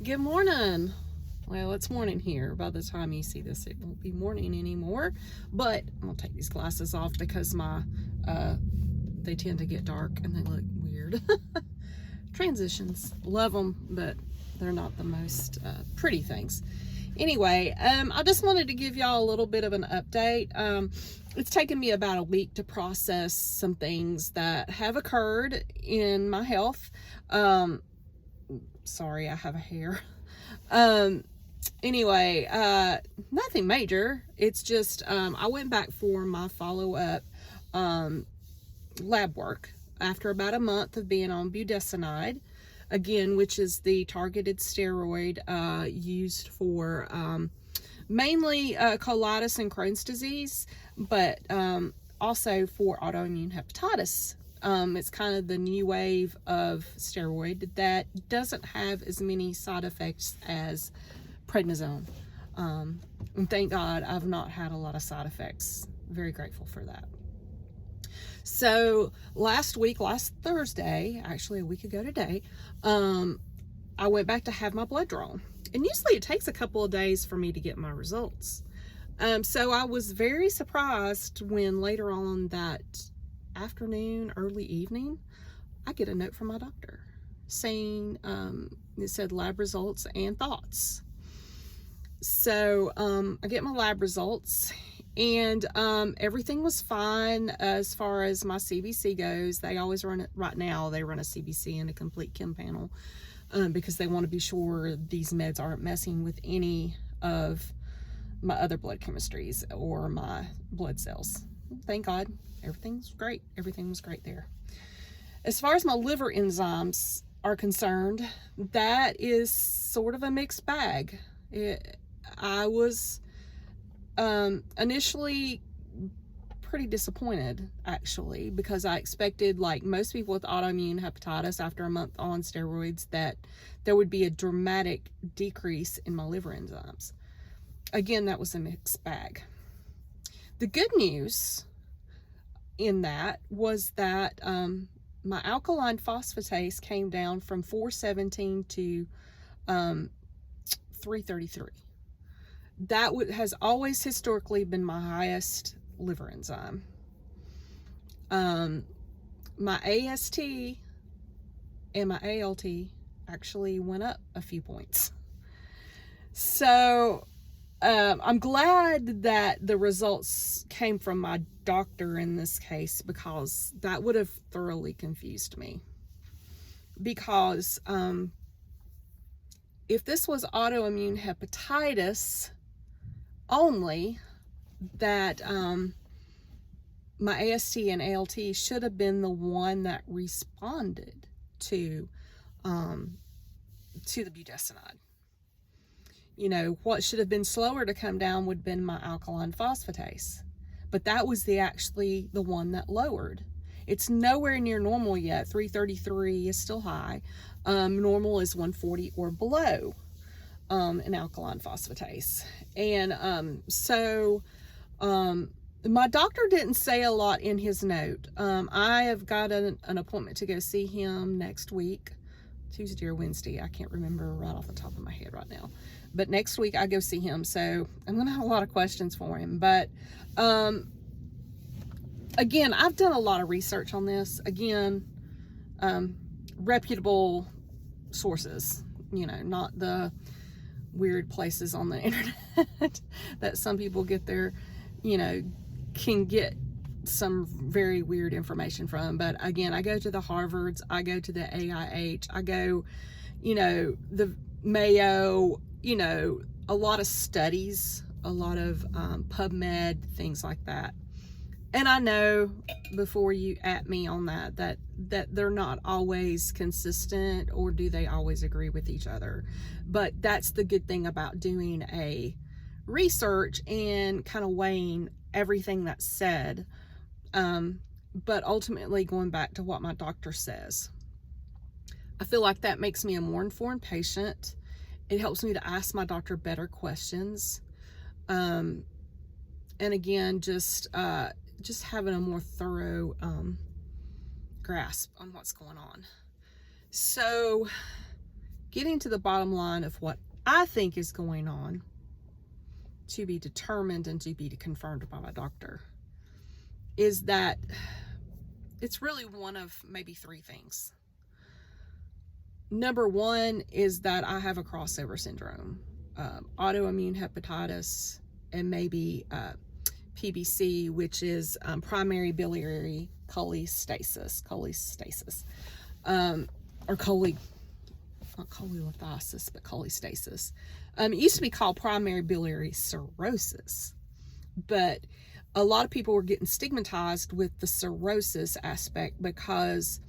Good morning. Well, it's morning here. By the time you see this, it won't be morning anymore. But I'm gonna take these glasses off because they tend to get dark and they look weird. Transitions, love them, but they're not the most pretty things. Anyway, I just wanted to give y'all a little bit of an update. It's taken me about a week to process some things that have occurred in my health. Sorry, I have a hair. Anyway, nothing major. It's just, I went back for my follow-up, lab work after about a month of being on budesonide, again, which is the targeted steroid, used for, mainly, colitis and Crohn's disease, but, also for autoimmune hepatitis. It's kind of the new wave of steroid that doesn't have as many side effects as prednisone. And thank God I've not had a lot of side effects. Very grateful for that. So last Thursday, actually a week ago today, I went back to have my blood drawn. And usually it takes a couple of days for me to get my results. So I was very surprised when later on that afternoon, early evening, I get a note from my doctor saying, it said lab results and thoughts. So I get my lab results and everything was fine as far as my CBC goes. They always run it right now. They run a CBC and a complete chem panel because they want to be sure these meds aren't messing with any of my other blood chemistries or my blood cells. Thank God. Everything's great. Everything was great there. As far as my liver enzymes are concerned, that is sort of a mixed bag. I was initially pretty disappointed, actually, because I expected, like most people with autoimmune hepatitis, after a month on steroids, that there would be a dramatic decrease in my liver enzymes. Again, that was a mixed bag. The good news in that was that my alkaline phosphatase came down from 417 to 333. That has always historically been my highest liver enzyme. My AST and my ALT actually went up a few points. So I'm glad that the results came from my doctor in this case, because that would have thoroughly confused me. Because if this was autoimmune hepatitis only, that my AST and ALT should have been the one that responded to the budesonide. You know, what should have been slower to come down would have been my alkaline phosphatase. But that was actually the one that lowered. It's nowhere near normal yet. 333 is still high. Normal is 140 or below in alkaline phosphatase. And my doctor didn't say a lot in his note. I have got an appointment to go see him next week. Tuesday or Wednesday, I can't remember right off the top of my head right now. But next week I go see him, so I'm gonna have a lot of questions for him. But again, I've done a lot of research on this. Again, reputable sources, you know, not the weird places on the internet that some people get their, you know, can get some very weird information from. But again, I go to the Harvards, I go to the AIH, I go, you know, the Mayo, you know, a lot of studies, a lot of PubMed, things like that. And I know, before you at me on that they're not always consistent, or do they always agree with each other. But that's the good thing about doing a research and kind of weighing everything that's said. But ultimately going back to what my doctor says. I feel like that makes me a more informed patient. It helps me to ask my doctor better questions. And again, just having a more thorough grasp on what's going on. So getting to the bottom line of what I think is going on, to be determined and to be confirmed by my doctor, is that it's really one of maybe three things. Number one is that I have a crossover syndrome, autoimmune hepatitis, and maybe PBC, which is primary biliary cholestasis, or not cholelithiasis, but cholestasis. It used to be called primary biliary cirrhosis, but a lot of people were getting stigmatized with the cirrhosis aspect because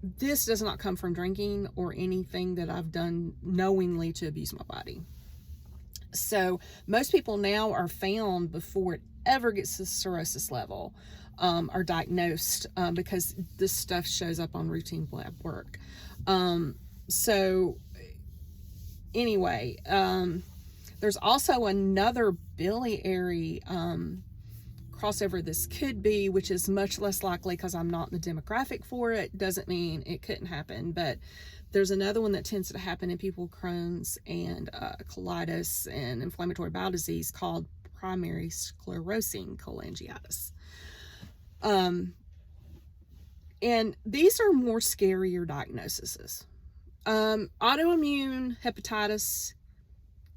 this does not come from drinking or anything that I've done knowingly to abuse my body. So most people now are found before it ever gets to cirrhosis level, are diagnosed, because this stuff shows up on routine lab work. So anyway, there's also another biliary crossover this could be, which is much less likely because I'm not in the demographic for it. Doesn't mean it couldn't happen, but there's another one that tends to happen in people with Crohn's and colitis and inflammatory bowel disease called primary sclerosing cholangitis. And these are more scarier diagnoses. Autoimmune hepatitis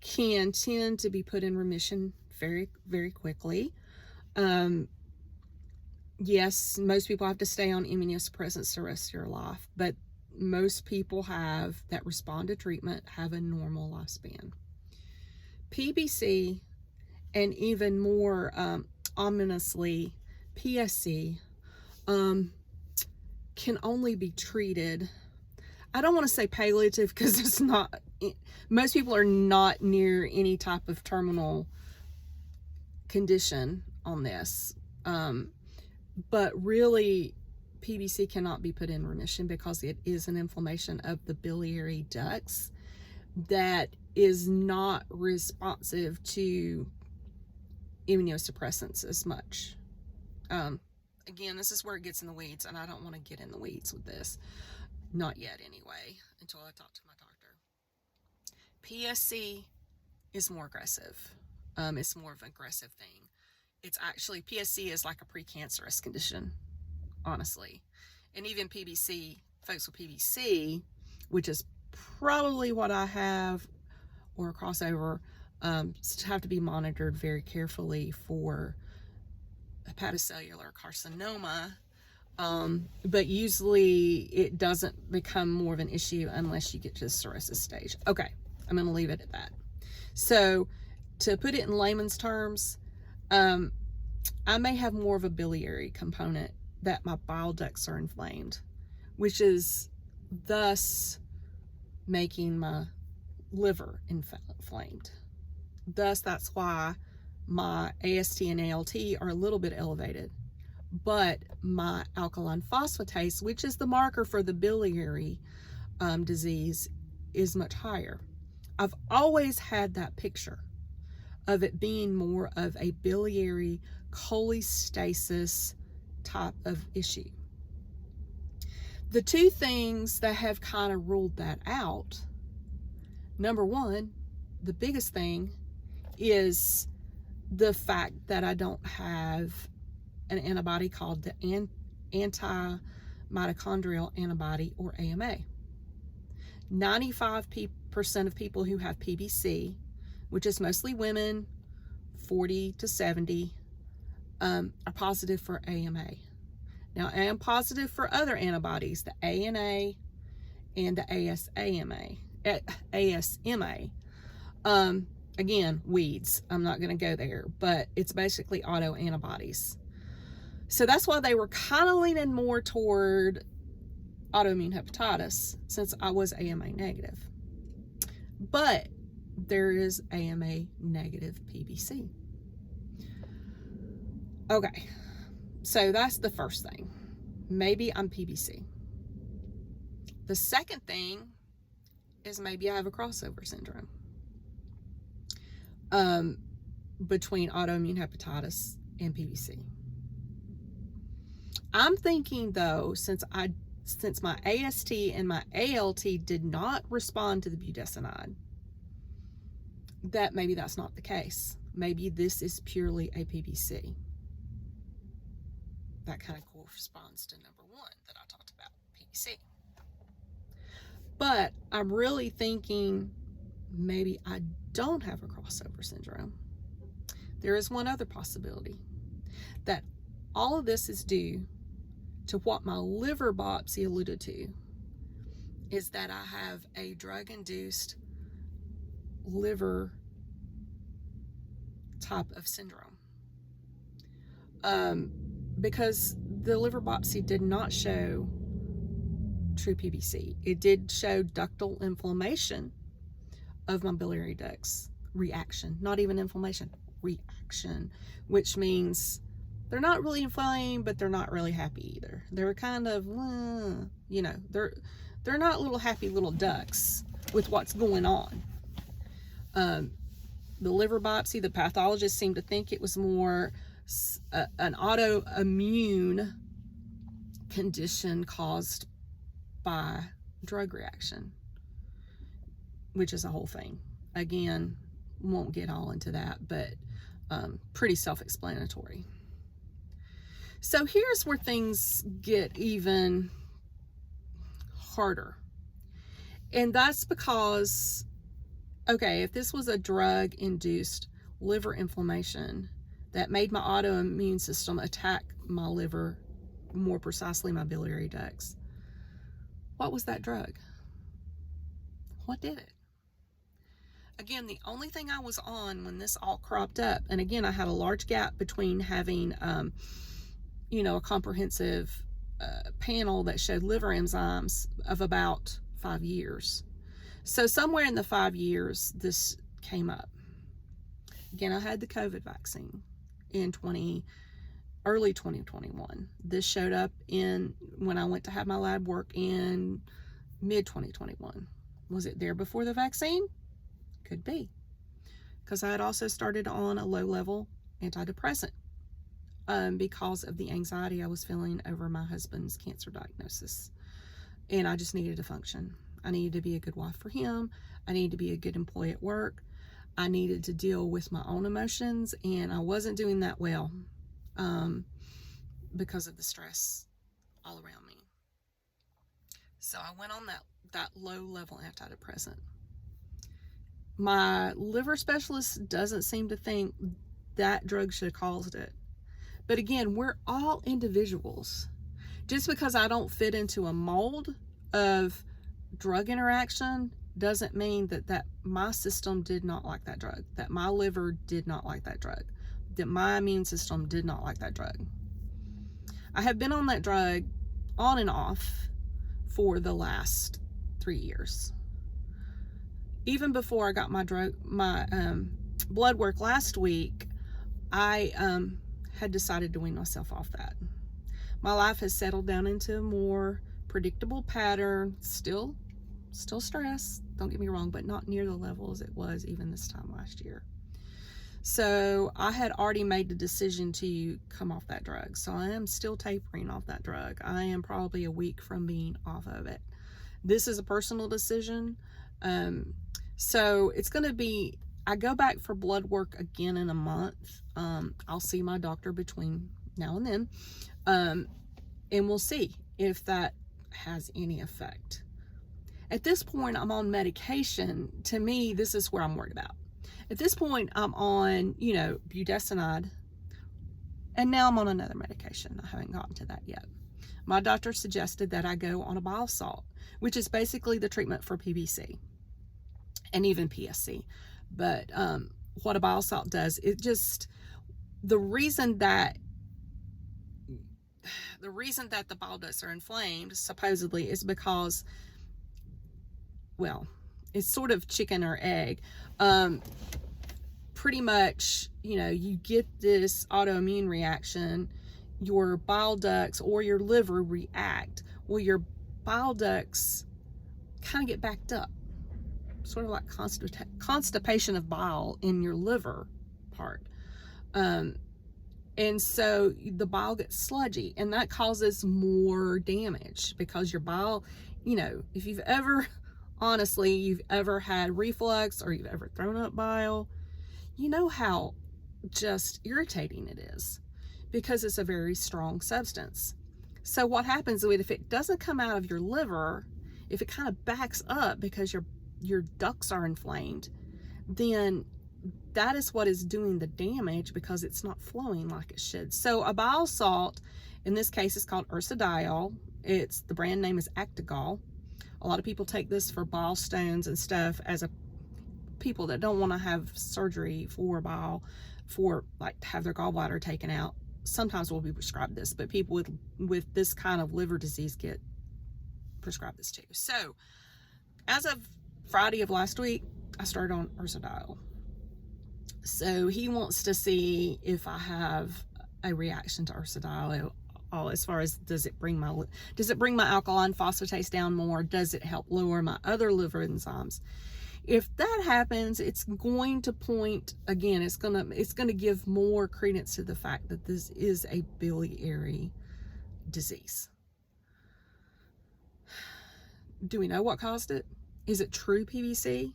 can tend to be put in remission very, very quickly. Yes, most people have to stay on immunosuppressants the rest of your life, but most people that respond to treatment have a normal lifespan. PBC, and even more ominously, PSC, can only be treated. I don't want to say palliative because it's not, most people are not near any type of terminal condition on this. But really, PBC cannot be put in remission because it is an inflammation of the biliary ducts that is not responsive to immunosuppressants as much. Again, this is where it gets in the weeds, and I don't want to get in the weeds with this. Not yet, anyway, until I talk to my doctor. PSC is more aggressive. It's more of an aggressive thing. It's actually, PSC is like a precancerous condition, honestly. And even PBC, folks with PBC, which is probably what I have, or a crossover, have to be monitored very carefully for hepatocellular carcinoma. But usually it doesn't become more of an issue unless you get to the cirrhosis stage. Okay, I'm going to leave it at that. So to put it in layman's terms, I may have more of a biliary component, that my bile ducts are inflamed, which is thus making my liver inflamed. Thus, that's why my AST and ALT are a little bit elevated. But my alkaline phosphatase, which is the marker for the biliary disease, is much higher. I've always had that picture of it being more of a biliary cholestasis type of issue. The two things that have kind of ruled that out, number one, the biggest thing is the fact that I don't have an antibody called the anti-mitochondrial antibody, or AMA. 95% of people who have PBC, which is mostly women, 40 to 70, are positive for AMA. Now, I am positive for other antibodies, the ANA and the ASMA. Again, weeds. I'm not going to go there, but it's basically autoantibodies. So that's why they were kind of leaning more toward autoimmune hepatitis, since I was AMA negative. But there is AMA negative PBC. Okay, so that's the first thing. Maybe I'm PBC. The second thing is maybe I have a crossover syndrome between autoimmune hepatitis and PBC. I'm thinking, though, since I since my AST and my ALT did not respond to the budesonide, that maybe that's not the case. Maybe this is purely a PBC. That kind of corresponds to number 1 that I talked about, PBC. But I'm really thinking maybe I don't have a crossover syndrome. There is one other possibility, that all of this is due to what my liver biopsy alluded to, is that I have a drug-induced liver type of syndrome. Because the liver biopsy did not show true PBC. It did show ductal inflammation of my biliary ducts. Reaction, not even inflammation, reaction, which means they're not really inflamed, but they're not really happy either. They're kind of, you know, they're not little happy little ducks with what's going on. The liver biopsy, the pathologist seemed to think it was more an autoimmune condition caused by drug reaction, which is a whole thing. Again, won't get all into that, but pretty self-explanatory. So here's where things get even harder. And that's because, okay, if this was a drug-induced liver inflammation that made my autoimmune system attack my liver, more precisely my biliary ducts, what was that drug? What did it? Again, the only thing I was on when this all cropped up, and again, I had a large gap between having, you know, a comprehensive panel that showed liver enzymes of about 5 years. So somewhere in the 5 years, this came up. Again, I had the COVID vaccine in early 2021. This showed up when I went to have my lab work in mid 2021. Was it there before the vaccine? Could be, because I had also started on a low-level antidepressant because of the anxiety I was feeling over my husband's cancer diagnosis. And I just needed to function. I needed to be a good wife for him. I needed to be a good employee at work. I needed to deal with my own emotions, and I wasn't doing that well because of the stress all around me. So I went on that low-level antidepressant. My liver specialist doesn't seem to think that drug should have caused it. But again, we're all individuals. Just because I don't fit into a mold of drug interaction doesn't mean that my system did not like that drug, that my liver did not like that drug, that my immune system did not like that drug. I have been on that drug on and off for the last 3 years. Even before I got my blood work last week, I had decided to wean myself off that. My life has settled down into a more predictable pattern. Still stress, don't get me wrong, but not near the levels it was even this time last year. So I had already made the decision to come off that drug. So I am still tapering off that drug. I am probably a week from being off of it. This is a personal decision. So it's going to be, I go back for blood work again in a month. I'll see my doctor between now and then. And we'll see if that has any effect. At this point, I'm on medication. To me, this is where I'm worried about. At this point, I'm on, you know, budesonide, and now I'm on another medication. I haven't gotten to that yet. My doctor suggested that I go on a bile salt, which is basically the treatment for PBC and even PSC. But what a bile salt does, it just, the reason that the bile ducts are inflamed, supposedly, is because, well, it's sort of chicken or egg. Pretty much, you know, you get this autoimmune reaction, your bile ducts or your liver react. Well, your bile ducts kind of get backed up, sort of like constipation of bile in your liver part. And And so the bile gets sludgy, and that causes more damage because your bile, you know, if you've ever, honestly, you've ever had reflux or you've ever thrown up bile, you know how just irritating it is because it's a very strong substance. So what happens if it doesn't come out of your liver, if it kind of backs up because your ducts are inflamed, then that is what is doing the damage because it's not flowing like it should. So a bile salt, in this case, is called ursodiol. The brand name is Actigol. A lot of people take this for bile stones and stuff as people that don't want to have surgery for bile, for like have their gallbladder taken out. Sometimes will be prescribed this, but people with this kind of liver disease get prescribed this too. So as of Friday of last week, I started on ursodiol. So he wants to see if I have a reaction to ursodiol, as far as does it bring my alkaline phosphatase down more? Does it help lower my other liver enzymes? If that happens, it's going to point, again, it's gonna give more credence to the fact that this is a biliary disease. Do we know what caused it? Is it true PBC?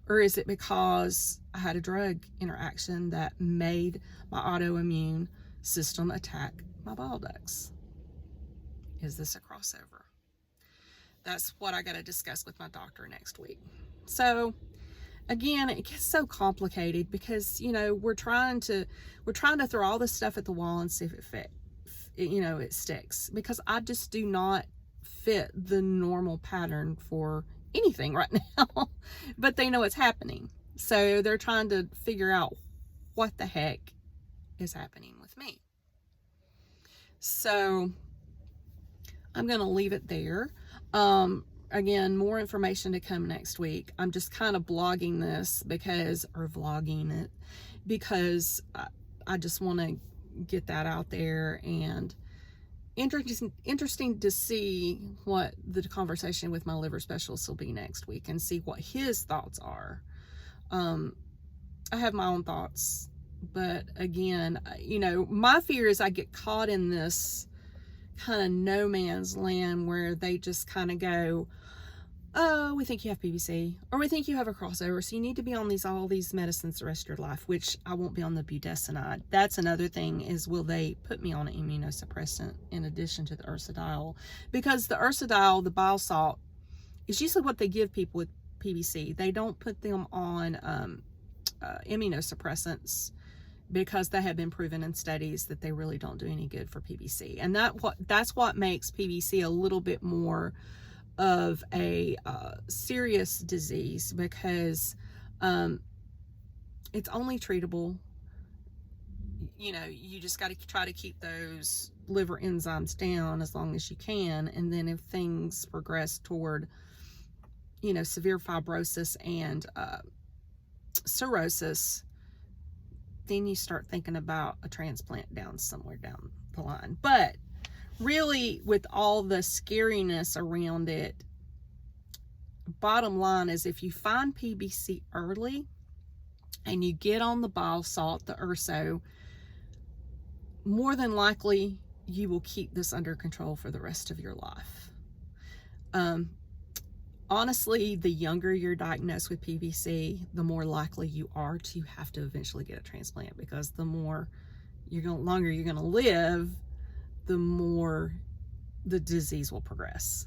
Or is it because I had a drug interaction that made my autoimmune system attack my bile ducts? Is this a crossover? That's what I got to discuss with my doctor next week. So again, it gets so complicated because, you know, we're trying to throw all this stuff at the wall and see if it sticks, because I just do not fit the normal pattern for anything right now. But they know it's happening, so they're trying to figure out what the heck is happening with me. So I'm gonna leave it there. Again, more information to come next week. I'm just kind of vlogging it because I just want to get that out there, and interesting to see what the conversation with my liver specialist will be next week and see what his thoughts are. I have my own thoughts, but again, you know, my fear is I get caught in this kind of no man's land where they just kind of go, oh, we think you have PBC, or we think you have a crossover, so you need to be on all these medicines the rest of your life, which I won't be on the budesonide. That's another thing, is will they put me on an immunosuppressant in addition to the ursodiol? Because the ursodiol, the bile salt, is usually what they give people with PBC. They don't put them on immunosuppressants because they have been proven in studies that they really don't do any good for PBC. And that's what makes PBC a little bit more of a serious disease, because it's only treatable. You know, you just got to try to keep those liver enzymes down as long as you can, and then if things progress toward, you know, severe fibrosis and cirrhosis, then you start thinking about a transplant somewhere down the line. But really, with all the scariness around it, bottom line is, if you find PBC early and you get on the bile salt, the urso, more than likely you will keep this under control for the rest of your life. Honestly, the younger you're diagnosed with PBC, the more likely you are to have to eventually get a transplant, because the longer you're going to live, the more the disease will progress.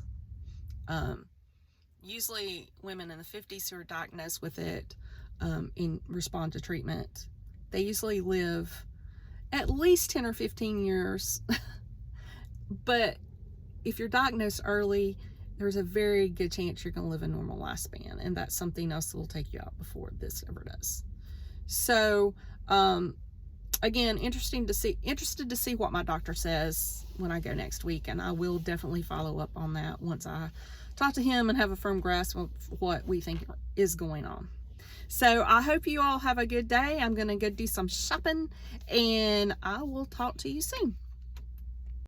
Usually women in the 50s who are diagnosed with it and respond to treatment, they usually live at least 10 or 15 years. But if you're diagnosed early, there's a very good chance you're going to live a normal lifespan, and that's something else that will take you out before this ever does. So again, interested to see what my doctor says when I go next week, and I will definitely follow up on that once I talk to him and have a firm grasp of what we think is going on. So I hope you all have a good day. I'm going to go do some shopping, and I will talk to you soon.